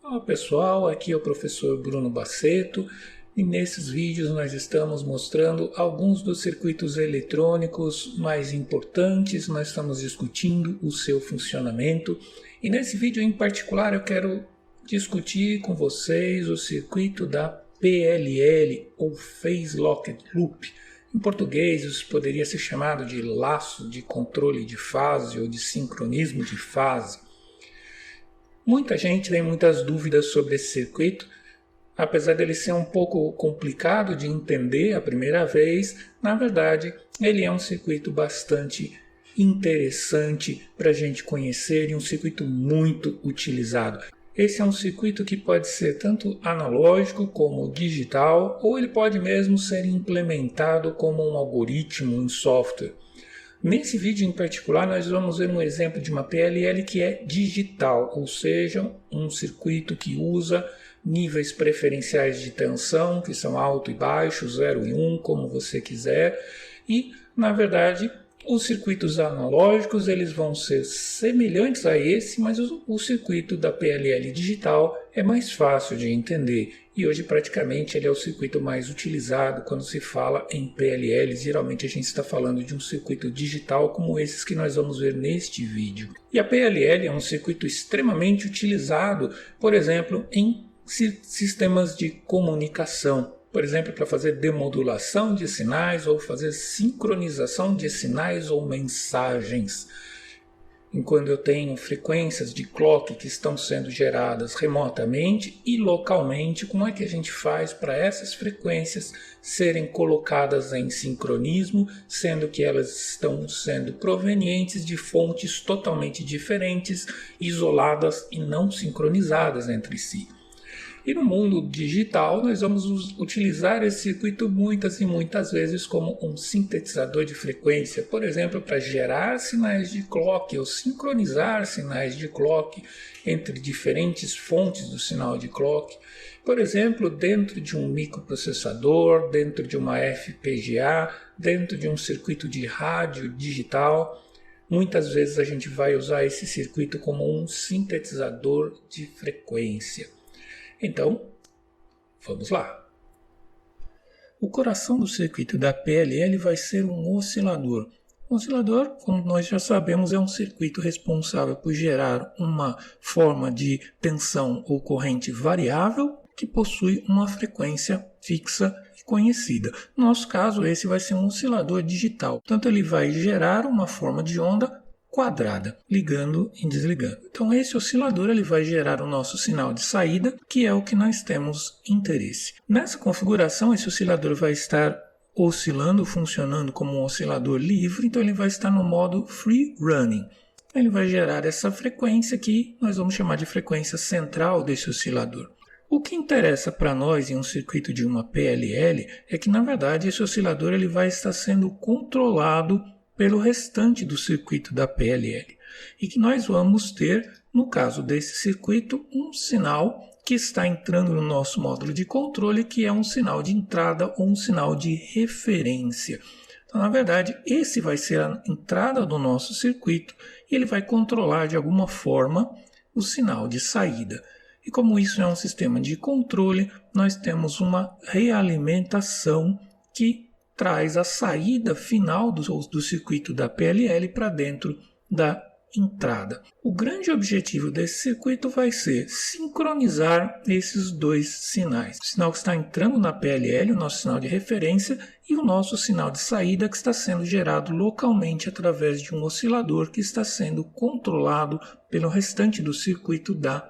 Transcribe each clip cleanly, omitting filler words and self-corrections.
Olá pessoal, aqui é o professor Bruno Baceto e nesses vídeos nós estamos mostrando alguns dos circuitos eletrônicos mais importantes, nós estamos discutindo o seu funcionamento e nesse vídeo em particular eu quero discutir com vocês o circuito da PLL ou Phase Locked Loop. Em português isso poderia ser chamado de laço de controle de fase ou de sincronismo de fase. Muita gente tem muitas dúvidas sobre esse circuito, apesar dele ser um pouco complicado de entender a primeira vez, na verdade ele é um circuito bastante interessante para a gente conhecer e um circuito muito utilizado. Esse é um circuito que pode ser tanto analógico como digital, ou ele pode mesmo ser implementado como um algoritmo em software. Nesse vídeo em particular nós vamos ver um exemplo de uma PLL que é digital, ou seja, um circuito que usa níveis preferenciais de tensão, que são alto e baixo, 0 e 1, como você quiser, e na verdade os circuitos analógicos eles vão ser semelhantes a esse, mas o circuito da PLL digital é mais fácil de entender. E hoje praticamente ele é o circuito mais utilizado quando se fala em PLL. Geralmente a gente está falando de um circuito digital como esses que nós vamos ver neste vídeo. E a PLL é um circuito extremamente utilizado, por exemplo, em sistemas de comunicação. Por exemplo, para fazer demodulação de sinais ou fazer sincronização de sinais ou mensagens. Enquanto eu tenho frequências de clock que estão sendo geradas remotamente e localmente, como é que a gente faz para essas frequências serem colocadas em sincronismo, sendo que elas estão sendo provenientes de fontes totalmente diferentes, isoladas e não sincronizadas entre si. E no mundo digital, nós vamos utilizar esse circuito muitas e muitas vezes como um sintetizador de frequência, por exemplo, para gerar sinais de clock ou sincronizar sinais de clock entre diferentes fontes do sinal de clock. Por exemplo, dentro de um microprocessador, dentro de uma FPGA, dentro de um circuito de rádio digital. Muitas vezes a gente vai usar esse circuito como um sintetizador de frequência. Então, vamos lá. O coração do circuito da PLL vai ser um oscilador. O oscilador, como nós já sabemos, é um circuito responsável por gerar uma forma de tensão ou corrente variável que possui uma frequência fixa e conhecida. No nosso caso, esse vai ser um oscilador digital. Portanto, ele vai gerar uma forma de onda quadrada, ligando e desligando. Então esse oscilador ele vai gerar o nosso sinal de saída, que é o que nós temos interesse. Nessa configuração, esse oscilador vai estar oscilando, funcionando como um oscilador livre, então ele vai estar no modo free running. Ele vai gerar essa frequência que nós vamos chamar de frequência central desse oscilador. O que interessa para nós em um circuito de uma PLL é que, na verdade, esse oscilador ele vai estar sendo controlado pelo restante do circuito da PLL. E que nós vamos ter, no caso desse circuito, um sinal que está entrando no nosso módulo de controle, que é um sinal de entrada ou um sinal de referência. Então, na verdade, esse vai ser a entrada do nosso circuito e ele vai controlar de alguma forma o sinal de saída. E como isso é um sistema de controle, nós temos uma realimentação que traz a saída final do circuito da PLL para dentro da entrada. O grande objetivo desse circuito vai ser sincronizar esses dois sinais. O sinal que está entrando na PLL, o nosso sinal de referência, e o nosso sinal de saída que está sendo gerado localmente através de um oscilador que está sendo controlado pelo restante do circuito da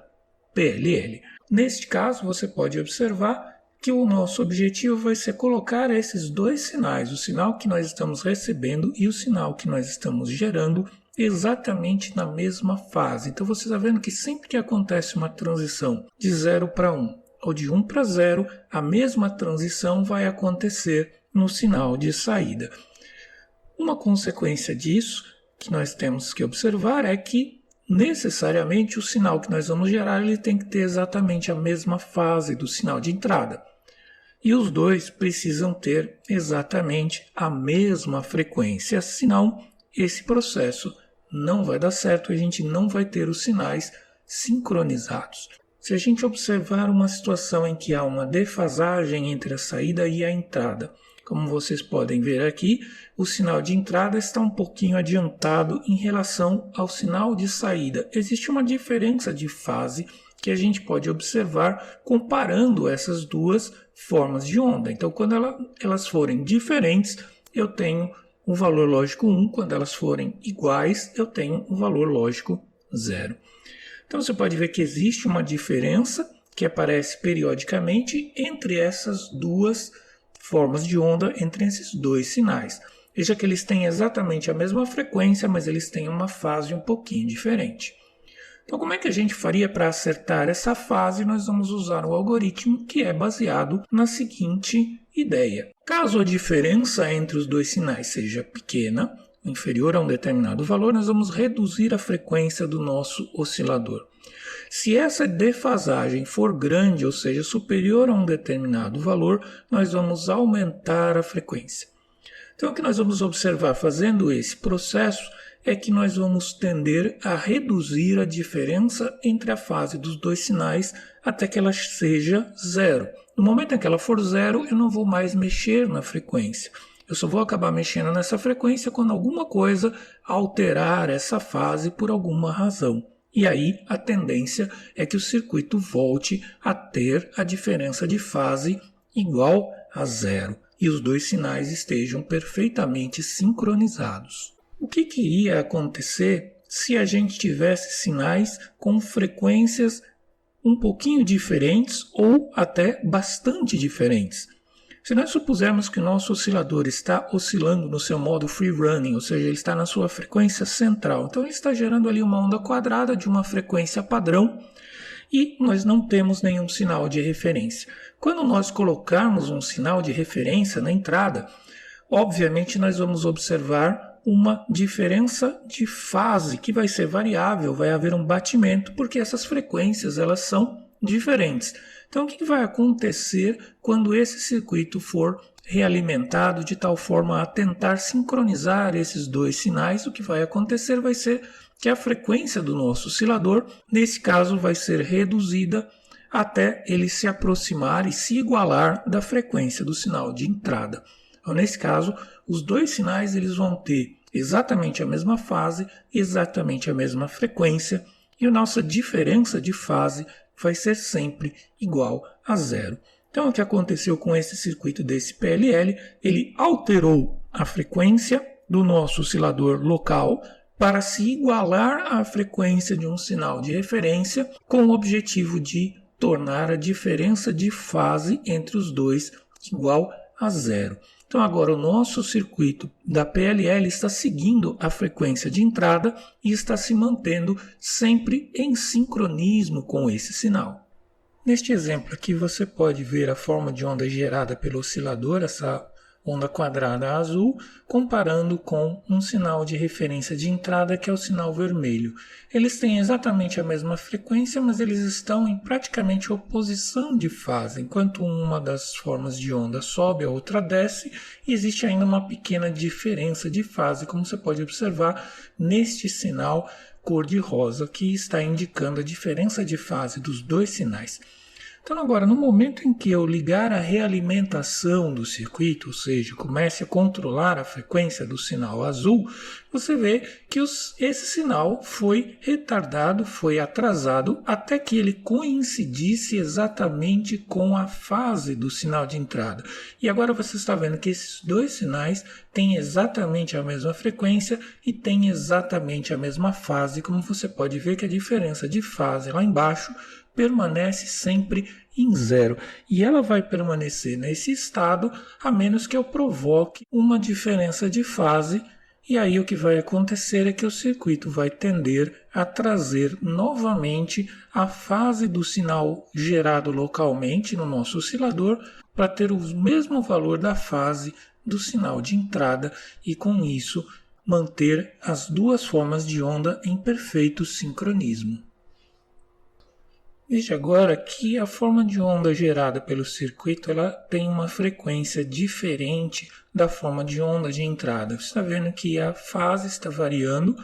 PLL. Neste caso, você pode observar que o nosso objetivo vai ser colocar esses dois sinais, o sinal que nós estamos recebendo e o sinal que nós estamos gerando, exatamente na mesma fase. Então você está vendo que sempre que acontece uma transição de 0 para 1 ou de 1 para 0, a mesma transição vai acontecer no sinal de saída. Uma consequência disso que nós temos que observar é que necessariamente o sinal que nós vamos gerar ele tem que ter exatamente a mesma fase do sinal de entrada. E os dois precisam ter exatamente a mesma frequência, senão esse processo não vai dar certo, a gente não vai ter os sinais sincronizados. Se a gente observar uma situação em que há uma defasagem entre a saída e a entrada, como vocês podem ver aqui, o sinal de entrada está um pouquinho adiantado em relação ao sinal de saída. Existe uma diferença de fase que a gente pode observar comparando essas duas formas de onda. Então, quando elas forem diferentes, eu tenho um valor lógico 1. Quando elas forem iguais, eu tenho um valor lógico 0. Então, você pode ver que existe uma diferença que aparece periodicamente entre essas duas formas de onda, entre esses dois sinais. Veja que eles têm exatamente a mesma frequência, mas eles têm uma fase um pouquinho diferente. Então, como é que a gente faria para acertar essa fase? Nós vamos usar o algoritmo que é baseado na seguinte ideia. Caso a diferença entre os dois sinais seja pequena, inferior a um determinado valor, nós vamos reduzir a frequência do nosso oscilador. Se essa defasagem for grande, ou seja, superior a um determinado valor, nós vamos aumentar a frequência. Então, o que nós vamos observar fazendo esse processo é que nós vamos tender a reduzir a diferença entre a fase dos dois sinais até que ela seja zero. No momento em que ela for zero, eu não vou mais mexer na frequência. Eu só vou acabar mexendo nessa frequência quando alguma coisa alterar essa fase por alguma razão. E aí a tendência é que o circuito volte a ter a diferença de fase igual a zero e os dois sinais estejam perfeitamente sincronizados. O que iria acontecer se a gente tivesse sinais com frequências um pouquinho diferentes ou até bastante diferentes? Se nós supusermos que o nosso oscilador está oscilando no seu modo free running, ou seja, ele está na sua frequência central, então ele está gerando ali uma onda quadrada de uma frequência padrão e nós não temos nenhum sinal de referência. Quando nós colocarmos um sinal de referência na entrada, obviamente nós vamos observar uma diferença de fase que vai ser variável, vai haver um batimento, porque essas frequências elas são diferentes. Então, o que vai acontecer quando esse circuito for realimentado de tal forma a tentar sincronizar esses dois sinais? O que vai acontecer vai ser que a frequência do nosso oscilador, nesse caso, vai ser reduzida até ele se aproximar e se igualar da frequência do sinal de entrada. Então, nesse caso, os dois sinais eles vão ter exatamente a mesma fase, exatamente a mesma frequência, e a nossa diferença de fase vai ser sempre igual a zero. Então, o que aconteceu com esse circuito desse PLL? Ele alterou a frequência do nosso oscilador local para se igualar à frequência de um sinal de referência, com o objetivo de tornar a diferença de fase entre os dois igual a zero. Então, agora o nosso circuito da PLL está seguindo a frequência de entrada e está se mantendo sempre em sincronismo com esse sinal. Neste exemplo aqui, você pode ver a forma de onda gerada pelo oscilador, essa onda quadrada azul, comparando com um sinal de referência de entrada, que é o sinal vermelho. Eles têm exatamente a mesma frequência, mas eles estão em praticamente oposição de fase. Enquanto uma das formas de onda sobe, a outra desce, e existe ainda uma pequena diferença de fase, como você pode observar neste sinal cor-de-rosa, que está indicando a diferença de fase dos dois sinais. Então agora, no momento em que eu ligar a realimentação do circuito, ou seja, comece a controlar a frequência do sinal azul, você vê que esse sinal foi retardado, foi atrasado, até que ele coincidisse exatamente com a fase do sinal de entrada. E agora você está vendo que esses dois sinais têm exatamente a mesma frequência e têm exatamente a mesma fase, como você pode ver que a diferença de fase lá embaixo permanece sempre em zero. E ela vai permanecer nesse estado a menos que eu provoque uma diferença de fase. E aí o que vai acontecer é que o circuito vai tender a trazer novamente a fase do sinal gerado localmente no nosso oscilador para ter o mesmo valor da fase do sinal de entrada e com isso manter as duas formas de onda em perfeito sincronismo. Veja agora que a forma de onda gerada pelo circuito ela tem uma frequência diferente da forma de onda de entrada. Você está vendo que a fase está variando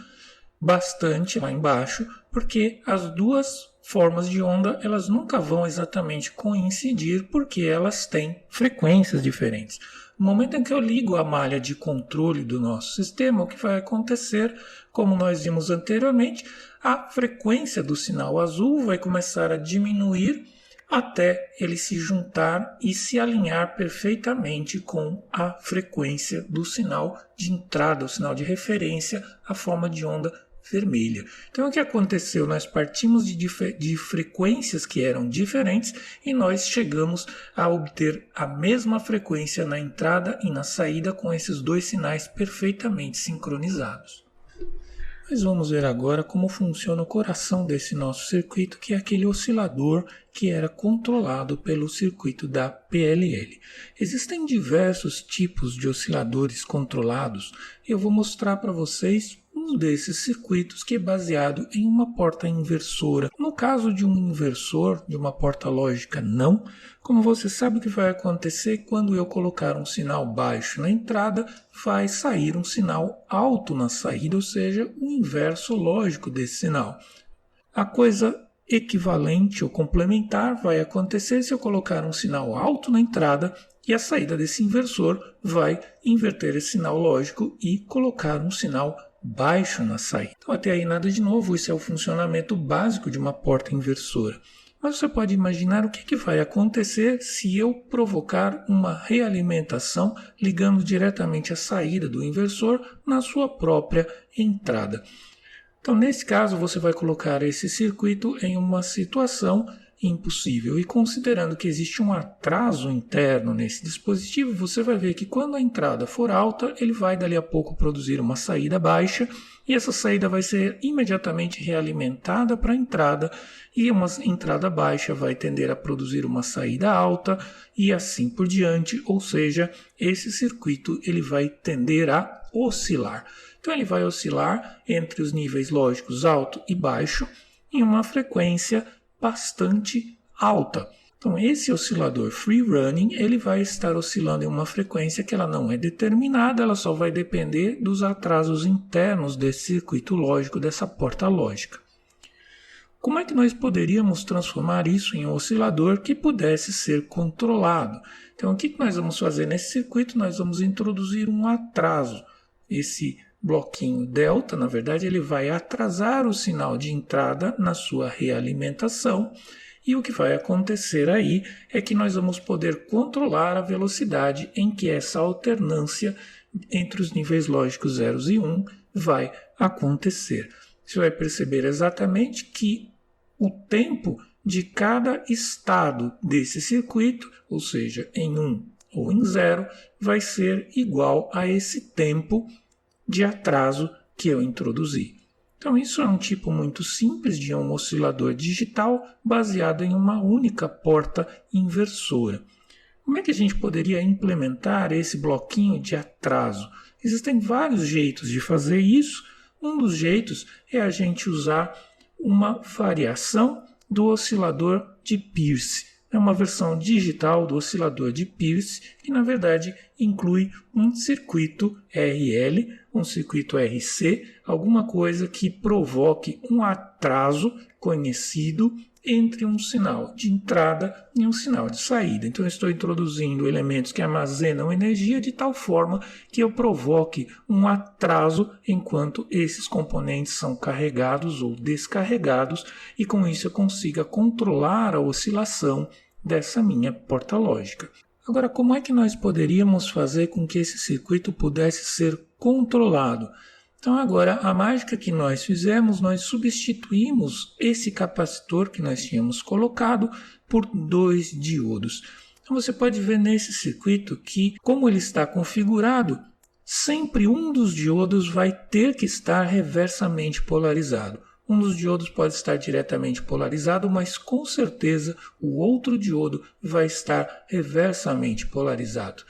bastante lá embaixo, porque as duas formas de onda elas nunca vão exatamente coincidir porque elas têm frequências diferentes. No momento em que eu ligo a malha de controle do nosso sistema, o que vai acontecer, como nós vimos anteriormente, a frequência do sinal azul vai começar a diminuir até ele se juntar e se alinhar perfeitamente com a frequência do sinal de entrada, o sinal de referência, a forma de onda vermelha. Então o que aconteceu? Nós partimos de frequências que eram diferentes e nós chegamos a obter a mesma frequência na entrada e na saída com esses dois sinais perfeitamente sincronizados. Mas vamos ver agora como funciona o coração desse nosso circuito, que é aquele oscilador que era controlado pelo circuito da PLL. Existem diversos tipos de osciladores controlados e eu vou mostrar para vocês um desses circuitos que é baseado em uma porta inversora. No caso de um inversor, de uma porta lógica não, como você sabe o que vai acontecer quando eu colocar um sinal baixo na entrada, vai sair um sinal alto na saída, ou seja, o inverso lógico desse sinal. A coisa equivalente ou complementar vai acontecer se eu colocar um sinal alto na entrada e a saída desse inversor vai inverter esse sinal lógico e colocar um sinal baixo na saída. Então até aí nada de novo, isso é o funcionamento básico de uma porta inversora. Mas você pode imaginar o que vai acontecer se eu provocar uma realimentação ligando diretamente a saída do inversor na sua própria entrada. Então nesse caso você vai colocar esse circuito em uma situação impossível. E considerando que existe um atraso interno nesse dispositivo, você vai ver que quando a entrada for alta, ele vai dali a pouco produzir uma saída baixa e essa saída vai ser imediatamente realimentada para a entrada e uma entrada baixa vai tender a produzir uma saída alta e assim por diante, ou seja, esse circuito ele vai tender a oscilar. Então ele vai oscilar entre os níveis lógicos alto e baixo em uma frequência bastante alta. Então esse oscilador free running ele vai estar oscilando em uma frequência que ela não é determinada, ela só vai depender dos atrasos internos desse circuito lógico, dessa porta lógica. Como é que nós poderíamos transformar isso em um oscilador que pudesse ser controlado? Então o que nós vamos fazer nesse circuito? Nós vamos introduzir um atraso. Esse bloquinho delta, na verdade, ele vai atrasar o sinal de entrada na sua realimentação e o que vai acontecer aí é que nós vamos poder controlar a velocidade em que essa alternância entre os níveis lógicos 0 e 1 vai acontecer. Você vai perceber exatamente que o tempo de cada estado desse circuito, ou seja, em 1 ou em 0, vai ser igual a esse tempo de atraso que eu introduzi. Então isso é um tipo muito simples de um oscilador digital baseado em uma única porta inversora. Como é que a gente poderia implementar esse bloquinho de atraso? Existem vários jeitos de fazer isso. Um dos jeitos é a gente usar uma variação do oscilador de Peirce. É uma versão digital do oscilador de Peirce que, na verdade, inclui um circuito RL, um circuito RC, alguma coisa que provoque um atraso conhecido entre um sinal de entrada e um sinal de saída. Então eu estou introduzindo elementos que armazenam energia de tal forma que eu provoque um atraso enquanto esses componentes são carregados ou descarregados e com isso eu consiga controlar a oscilação dessa minha porta lógica. Agora, como é que nós poderíamos fazer com que esse circuito pudesse ser controlado? Então agora a mágica que nós fizemos, nós substituímos esse capacitor que nós tínhamos colocado por 2 diodos. Então você pode ver nesse circuito que, como ele está configurado, sempre um dos diodos vai ter que estar reversamente polarizado. Um dos diodos pode estar diretamente polarizado, mas com certeza o outro diodo vai estar reversamente polarizado.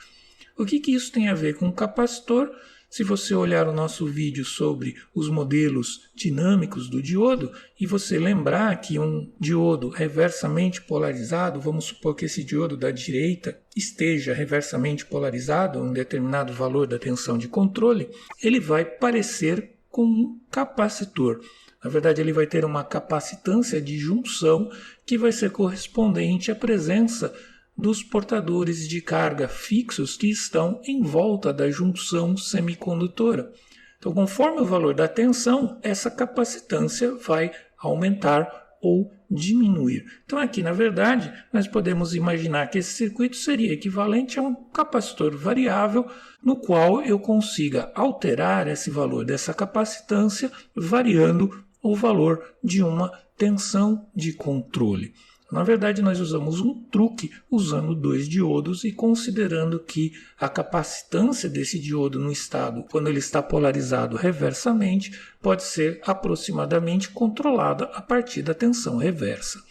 O que isso tem a ver com o capacitor? Se você olhar o nosso vídeo sobre os modelos dinâmicos do diodo e você lembrar que um diodo reversamente polarizado, vamos supor que esse diodo da direita esteja reversamente polarizado a um determinado valor da tensão de controle, ele vai parecer com um capacitor. Na verdade, ele vai ter uma capacitância de junção que vai ser correspondente à presença dos portadores de carga fixos que estão em volta da junção semicondutora. Então, conforme o valor da tensão, essa capacitância vai aumentar ou diminuir. Então, aqui, na verdade, nós podemos imaginar que esse circuito seria equivalente a um capacitor variável, no qual eu consiga alterar esse valor dessa capacitância, variando o valor de uma tensão de controle. Na verdade, nós usamos um truque usando 2 diodos e considerando que a capacitância desse diodo no estado, quando ele está polarizado reversamente, pode ser aproximadamente controlada a partir da tensão reversa.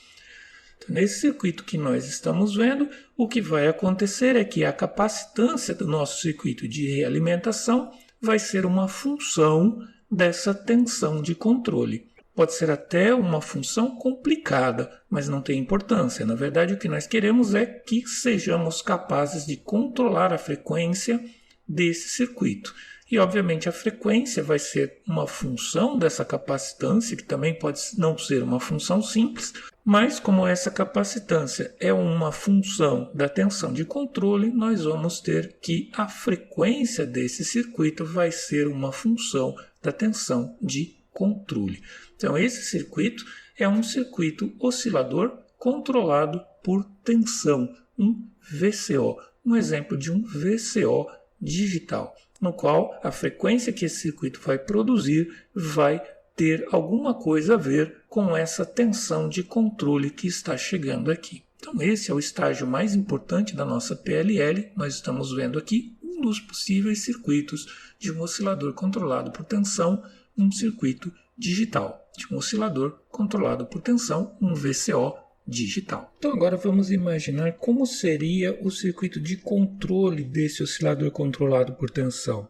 Então, nesse circuito que nós estamos vendo, o que vai acontecer é que a capacitância do nosso circuito de realimentação vai ser uma função dessa tensão de controle. Pode ser até uma função complicada, mas não tem importância. Na verdade, o que nós queremos é que sejamos capazes de controlar a frequência desse circuito. E, obviamente, a frequência vai ser uma função dessa capacitância, que também pode não ser uma função simples, mas como essa capacitância é uma função da tensão de controle, nós vamos ter que a frequência desse circuito vai ser uma função da tensão de controle. Então, esse circuito é um circuito oscilador controlado por tensão, um VCO, um exemplo de um VCO digital, no qual a frequência que esse circuito vai produzir vai ter alguma coisa a ver com essa tensão de controle que está chegando aqui. Então, esse é o estágio mais importante da nossa PLL. Nós estamos vendo aqui um dos possíveis circuitos de um oscilador controlado por tensão, um circuito digital, de um oscilador controlado por tensão, um VCO digital. Então agora vamos imaginar como seria o circuito de controle desse oscilador controlado por tensão.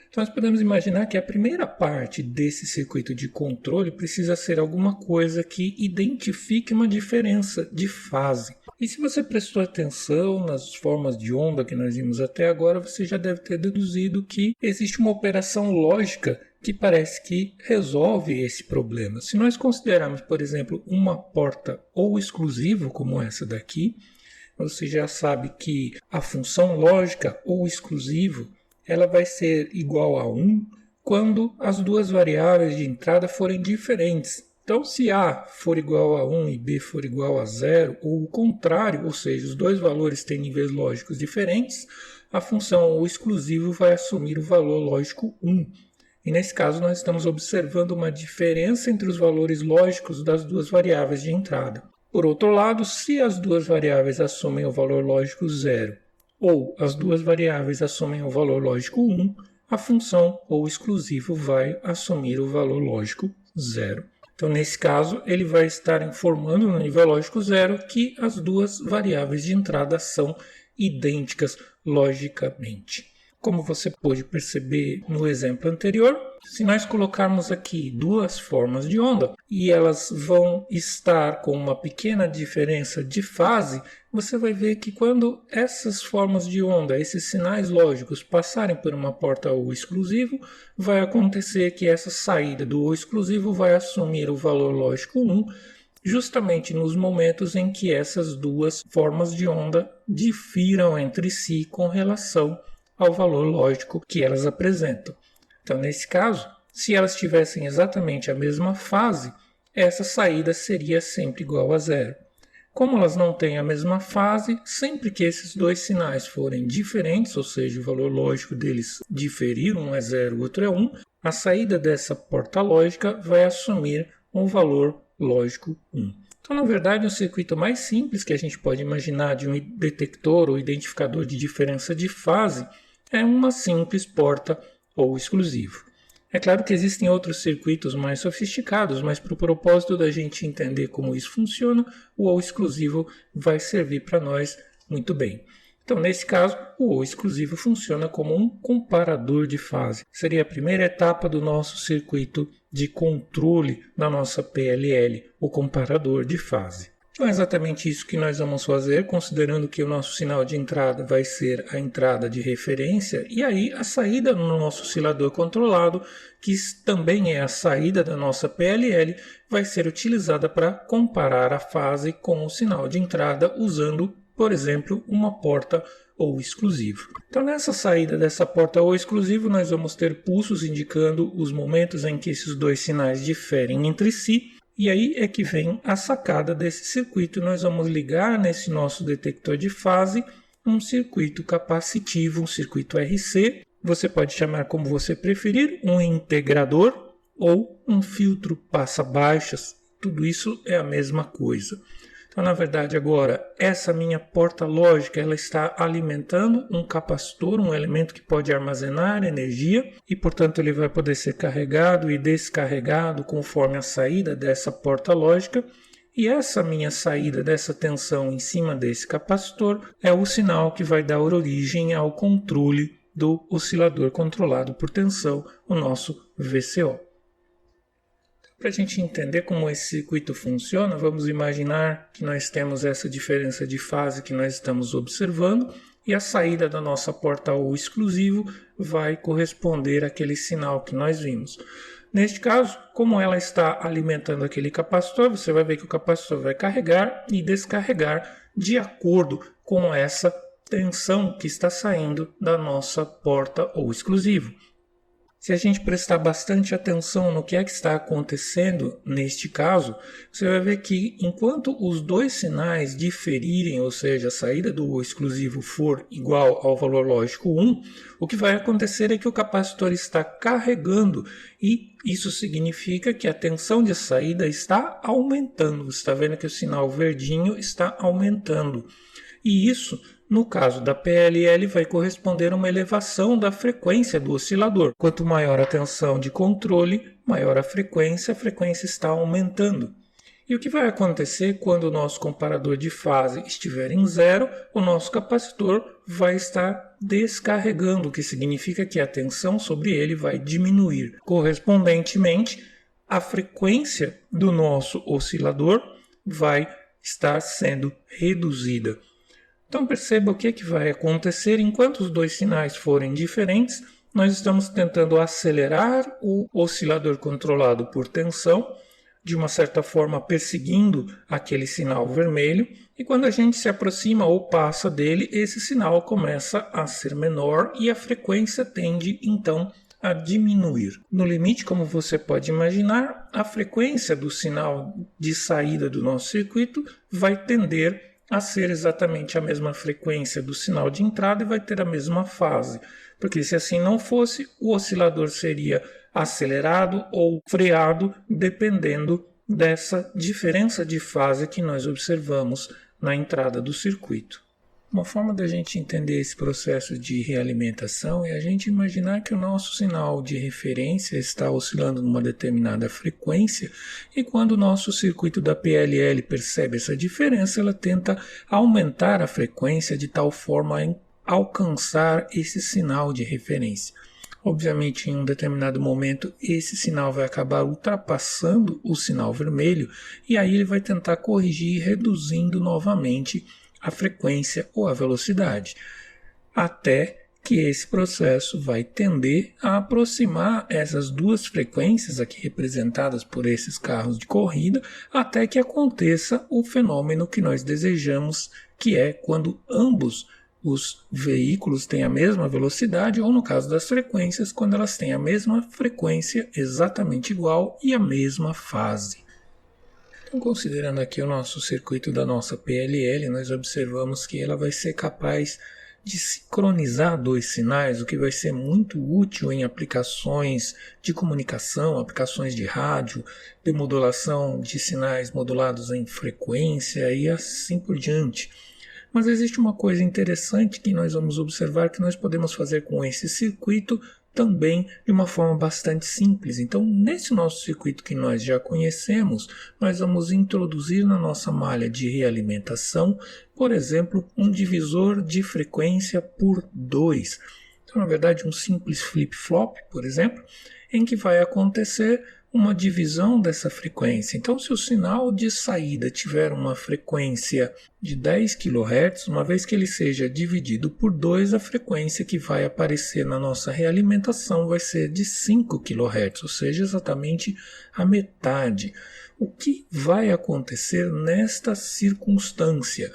Então nós podemos imaginar que a primeira parte desse circuito de controle precisa ser alguma coisa que identifique uma diferença de fase. E se você prestou atenção nas formas de onda que nós vimos até agora, você já deve ter deduzido que existe uma operação lógica que parece que resolve esse problema. Se nós considerarmos, por exemplo, uma porta ou exclusivo como essa daqui, você já sabe que a função lógica ou exclusivo ela vai ser igual a 1 quando as duas variáveis de entrada forem diferentes. Então, se A for igual a 1 e B for igual a 0, ou o contrário, ou seja, os dois valores têm níveis lógicos diferentes, a função ou exclusivo vai assumir o valor lógico 1. E nesse caso nós estamos observando uma diferença entre os valores lógicos das duas variáveis de entrada. Por outro lado, se as duas variáveis assumem o valor lógico 0 ou as duas variáveis assumem o valor lógico 1, a função ou exclusivo vai assumir o valor lógico 0. Então, nesse caso, ele vai estar informando no nível lógico 0 que as duas variáveis de entrada são idênticas logicamente. Como você pôde perceber no exemplo anterior, se nós colocarmos aqui duas formas de onda e elas vão estar com uma pequena diferença de fase, você vai ver que quando essas formas de onda, esses sinais lógicos passarem por uma porta ou exclusivo, vai acontecer que essa saída do ou exclusivo vai assumir o valor lógico 1, justamente nos momentos em que essas duas formas de onda difiram entre si com relação ao valor lógico que elas apresentam. Então, nesse caso, se elas tivessem exatamente a mesma fase, essa saída seria sempre igual a 0. Como elas não têm a mesma fase, sempre que esses dois sinais forem diferentes, ou seja, o valor lógico deles diferir, um é 0, o outro é 1, a saída dessa porta lógica vai assumir um valor lógico 1. Então, na verdade, o circuito mais simples que a gente pode imaginar de um detector ou identificador de diferença de fase é uma simples porta ou exclusivo. É claro que existem outros circuitos mais sofisticados, mas para o propósito da gente entender como isso funciona, o ou exclusivo vai servir para nós muito bem. Então, nesse caso, o ou exclusivo funciona como um comparador de fase. Seria a primeira etapa do nosso circuito de controle da nossa PLL, o comparador de fase. Então é exatamente isso que nós vamos fazer, considerando que o nosso sinal de entrada vai ser a entrada de referência, e aí a saída no nosso oscilador controlado, que também é a saída da nossa PLL, vai ser utilizada para comparar a fase com o sinal de entrada usando, por exemplo, uma porta ou exclusivo. Então nessa saída dessa porta ou exclusivo nós vamos ter pulsos indicando os momentos em que esses dois sinais diferem entre si. E aí é que vem a sacada desse circuito. Nós vamos ligar nesse nosso detector de fase um circuito capacitivo, um circuito RC. Você pode chamar como você preferir, um integrador ou um filtro passa-baixas. Tudo isso é a mesma coisa. Então, na verdade, agora, essa minha porta lógica, ela está alimentando um capacitor, um elemento que pode armazenar energia e, portanto, ele vai poder ser carregado e descarregado conforme a saída dessa porta lógica. E essa minha saída dessa tensão em cima desse capacitor é o sinal que vai dar origem ao controle do oscilador controlado por tensão, o nosso VCO. Para a gente entender como esse circuito funciona, vamos imaginar que nós temos essa diferença de fase que nós estamos observando e a saída da nossa porta ou exclusivo vai corresponder àquele sinal que nós vimos. Neste caso, como ela está alimentando aquele capacitor, você vai ver que o capacitor vai carregar e descarregar de acordo com essa tensão que está saindo da nossa porta ou exclusivo. Se a gente prestar bastante atenção no que é que está acontecendo neste caso, você vai ver que enquanto os dois sinais diferirem, ou seja, a saída do exclusivo for igual ao valor lógico 1, o que vai acontecer é que o capacitor está carregando e isso significa que a tensão de saída está aumentando. Você está vendo que o sinal verdinho está aumentando. E isso, no caso da PLL, vai corresponder a uma elevação da frequência do oscilador. Quanto maior a tensão de controle, maior a frequência está aumentando. E o que vai acontecer quando o nosso comparador de fase estiver em zero, o nosso capacitor vai estar descarregando, o que significa que a tensão sobre ele vai diminuir. Correspondentemente, a frequência do nosso oscilador vai estar sendo reduzida. Então perceba o que vai acontecer enquanto os dois sinais forem diferentes. Nós estamos tentando acelerar o oscilador controlado por tensão, de uma certa forma perseguindo aquele sinal vermelho. E quando a gente se aproxima ou passa dele, esse sinal começa a ser menor e a frequência tende então a diminuir. No limite, como você pode imaginar, a frequência do sinal de saída do nosso circuito vai tender a ser exatamente a mesma frequência do sinal de entrada e vai ter a mesma fase. Porque se assim não fosse, o oscilador seria acelerado ou freado, dependendo dessa diferença de fase que nós observamos na entrada do circuito. Uma forma da gente entender esse processo de realimentação é a gente imaginar que o nosso sinal de referência está oscilando numa determinada frequência e quando o nosso circuito da PLL percebe essa diferença, ela tenta aumentar a frequência de tal forma a alcançar esse sinal de referência. Obviamente, em um determinado momento, esse sinal vai acabar ultrapassando o sinal vermelho e aí ele vai tentar corrigir, reduzindo novamente a frequência ou a velocidade, até que esse processo vai tender a aproximar essas duas frequências aqui representadas por esses carros de corrida, até que aconteça o fenômeno que nós desejamos, que é quando ambos os veículos têm a mesma velocidade, ou no caso das frequências, quando elas têm a mesma frequência exatamente igual e a mesma fase. Então, considerando aqui o nosso circuito da nossa PLL, nós observamos que ela vai ser capaz de sincronizar dois sinais, o que vai ser muito útil em aplicações de comunicação, aplicações de rádio, demodulação de sinais modulados em frequência e assim por diante. Mas existe uma coisa interessante que nós vamos observar que nós podemos fazer com esse circuito também de uma forma bastante simples. Então, nesse nosso circuito que nós já conhecemos, nós vamos introduzir na nossa malha de realimentação, por exemplo, um divisor de frequência por 2. Então, na verdade, um simples flip-flop, por exemplo, em que vai acontecer uma divisão dessa frequência. Então, se o sinal de saída tiver uma frequência de 10 kHz, uma vez que ele seja dividido por 2, a frequência que vai aparecer na nossa realimentação vai ser de 5 kHz, ou seja, exatamente a metade. O que vai acontecer nesta circunstância?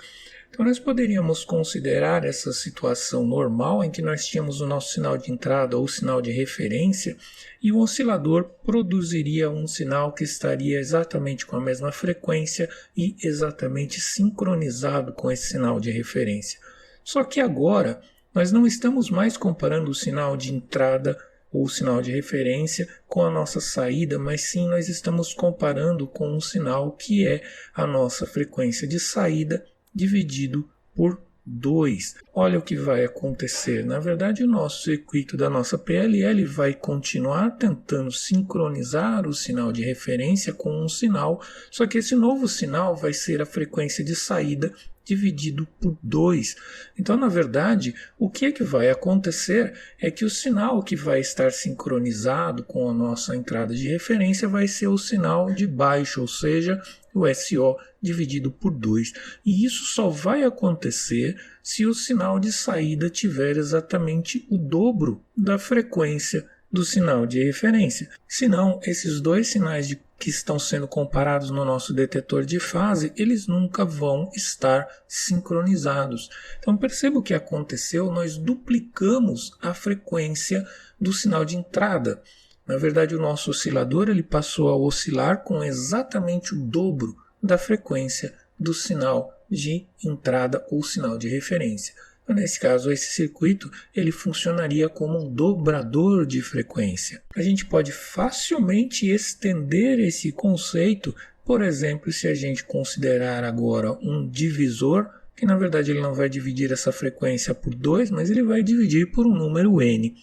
Então, nós poderíamos considerar essa situação normal em que nós tínhamos o nosso sinal de entrada ou sinal de referência e o oscilador produziria um sinal que estaria exatamente com a mesma frequência e exatamente sincronizado com esse sinal de referência. Só que agora nós não estamos mais comparando o sinal de entrada ou o sinal de referência com a nossa saída, mas sim nós estamos comparando com um sinal que é a nossa frequência de saída dividido por 2. Olha o que vai acontecer. Na verdade, o nosso circuito da nossa PLL vai continuar tentando sincronizar o sinal de referência com um sinal, só que esse novo sinal vai ser a frequência de saída dividido por 2. Então, na verdade, o que é que vai acontecer é que o sinal que vai estar sincronizado com a nossa entrada de referência vai ser o sinal de baixo, ou seja, o SO dividido por 2. E isso só vai acontecer se o sinal de saída tiver exatamente o dobro da frequência do sinal de referência. Senão, esses dois sinais que estão sendo comparados no nosso detetor de fase, eles nunca vão estar sincronizados. Então perceba o que aconteceu, nós duplicamos a frequência do sinal de entrada. Na verdade, o nosso oscilador ele passou a oscilar com exatamente o dobro da frequência do sinal de entrada ou sinal de referência. Nesse caso, esse circuito ele funcionaria como um dobrador de frequência. A gente pode facilmente estender esse conceito, por exemplo, se a gente considerar agora um divisor, que na verdade ele não vai dividir essa frequência por 2, mas ele vai dividir por um número n.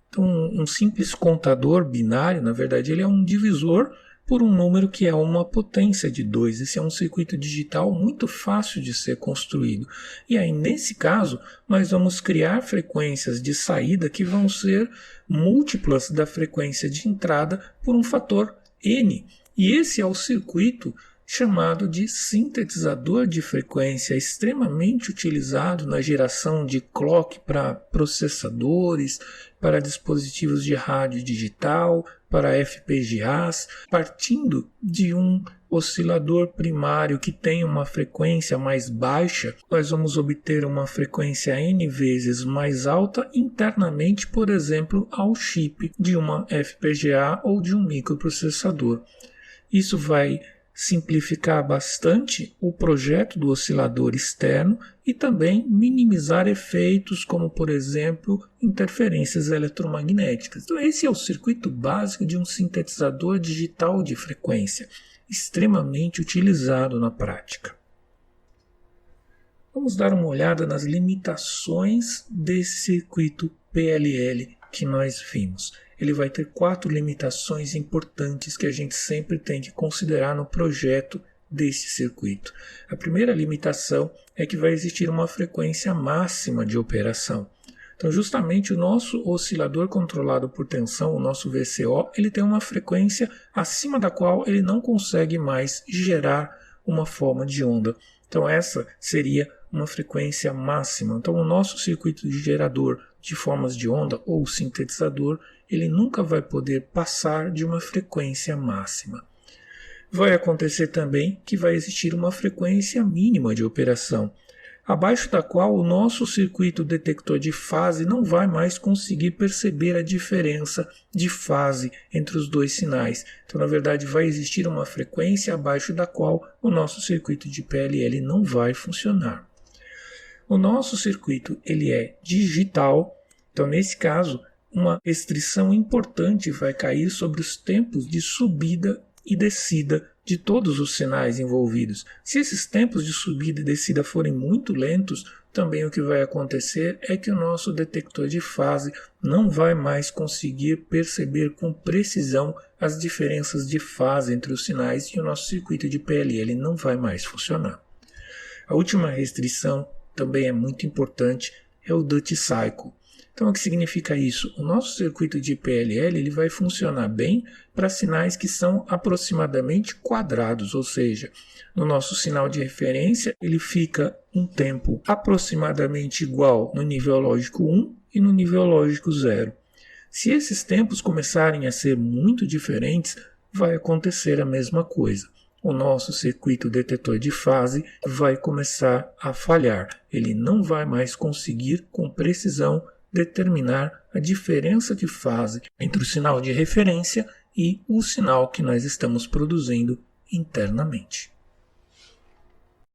Então, um simples contador binário, na verdade, ele é um divisor por um número que é uma potência de 2. Esse é um circuito digital muito fácil de ser construído. E aí, nesse caso, nós vamos criar frequências de saída que vão ser múltiplas da frequência de entrada por um fator n. E esse é o circuito chamado de sintetizador de frequência, extremamente utilizado na geração de clock para processadores, para dispositivos de rádio digital, para FPGAs, partindo de um oscilador primário que tem uma frequência mais baixa, nós vamos obter uma frequência N vezes mais alta internamente, por exemplo, ao chip de uma FPGA ou de um microprocessador. Isso vai simplificar bastante o projeto do oscilador externo e também minimizar efeitos como, por exemplo, interferências eletromagnéticas. Então, esse é o circuito básico de um sintetizador digital de frequência, extremamente utilizado na prática. Vamos dar uma olhada nas limitações desse circuito PLL que nós vimos. Ele vai ter 4 limitações importantes que a gente sempre tem que considerar no projeto desse circuito. A primeira limitação é que vai existir uma frequência máxima de operação. Então, justamente o nosso oscilador controlado por tensão, o nosso VCO, ele tem uma frequência acima da qual ele não consegue mais gerar uma forma de onda. Então, essa seria uma frequência máxima. Então, o nosso circuito de gerador de formas de onda ou sintetizador, ele nunca vai poder passar de uma frequência máxima. Vai acontecer também que vai existir uma frequência mínima de operação, abaixo da qual o nosso circuito detector de fase não vai mais conseguir perceber a diferença de fase entre os dois sinais. Então, na verdade, vai existir uma frequência abaixo da qual o nosso circuito de PLL não vai funcionar. O nosso circuito ele é digital, então nesse caso uma restrição importante vai cair sobre os tempos de subida e descida de todos os sinais envolvidos. Se esses tempos de subida e descida forem muito lentos, também o que vai acontecer é que o nosso detector de fase não vai mais conseguir perceber com precisão as diferenças de fase entre os sinais e o nosso circuito de PLL não vai mais funcionar. A última restrição também é muito importante, é o duty cycle. Então, o que significa isso? O nosso circuito de PLL ele vai funcionar bem para sinais que são aproximadamente quadrados, ou seja, no nosso sinal de referência ele fica um tempo aproximadamente igual no nível lógico 1 e no nível lógico 0. Se esses tempos começarem a ser muito diferentes, vai acontecer a mesma coisa. O nosso circuito detetor de fase vai começar a falhar. Ele não vai mais conseguir com precisão determinar a diferença de fase entre o sinal de referência e o sinal que nós estamos produzindo internamente.